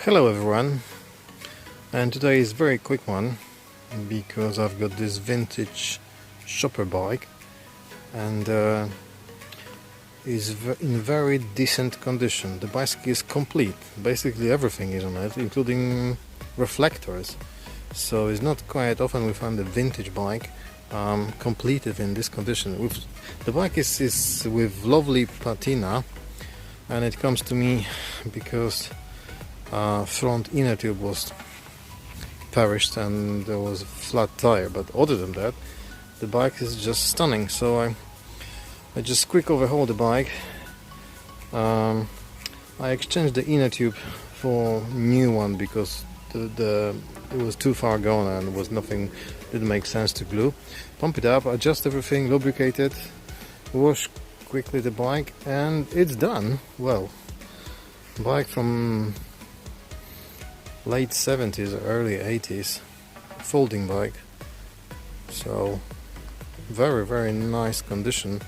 Hello everyone, and today is a very quick one because I've got this vintage shopper bike and is in very decent condition. The bicycle is complete, basically everything is on it, including reflectors, so it's not quite often we find a vintage bike completed in this condition. The bike is with lovely patina, and it comes to me because front inner tube was perished and there was a flat tire, but other than that the bike is just stunning. So I just quick overhauled the bike. I exchanged the inner tube for new one because it was too far gone and was nothing, didn't make sense to glue. Pump it up, adjust everything, lubricate it, wash quickly the bike, and it's done. Well, bike from late 70s, early 80s, folding bike, so very nice condition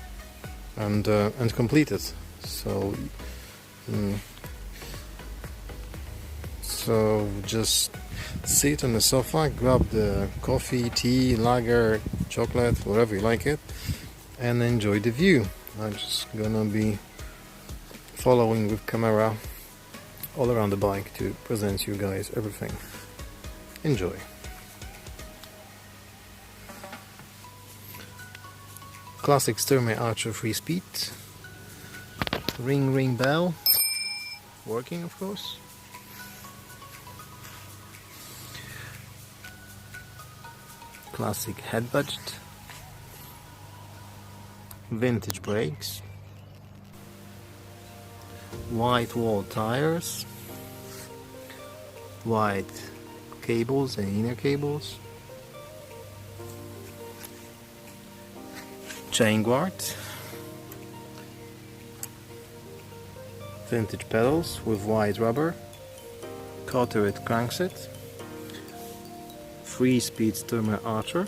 and completed. So so just sit on the sofa, grab the coffee, tea, lager, chocolate, whatever you like it, and enjoy the view. I'm just gonna be following with camera all around the bike to present you guys everything. Enjoy. Classic Sturmey Archer 3-speed. Ring bell. Working, of course. Classic head budget. Vintage brakes. White wall tires, white cables and inner cables, chain guard, vintage pedals with white rubber, Carteret crankset, 3-speed Sturmey Archer,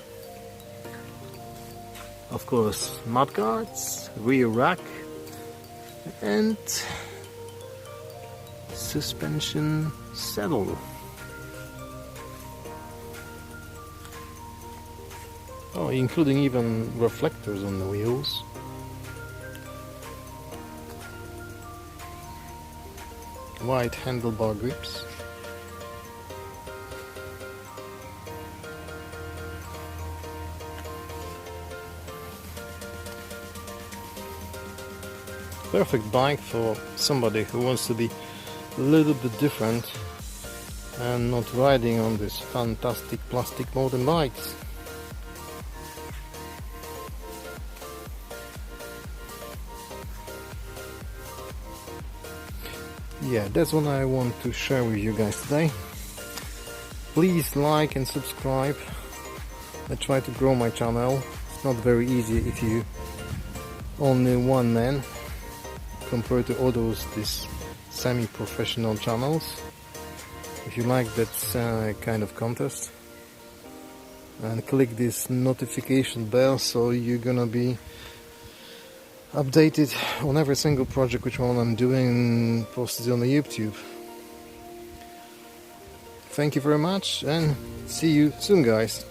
of course mud guards, rear rack, and suspension saddle. Oh, including even reflectors on the wheels. White handlebar grips. Perfect bike for somebody who wants to be a little bit different and not riding on these fantastic plastic modern bikes. Yeah, that's what I want to share with you guys today. Please like and subscribe. I try to grow my channel. It's not very easy if you only one man compared to others, these semi-professional channels. If you like that kind of contest, and click this notification bell so you're gonna be updated on every single project which one I'm doing, posted on the YouTube. Thank you very much and see you soon, guys.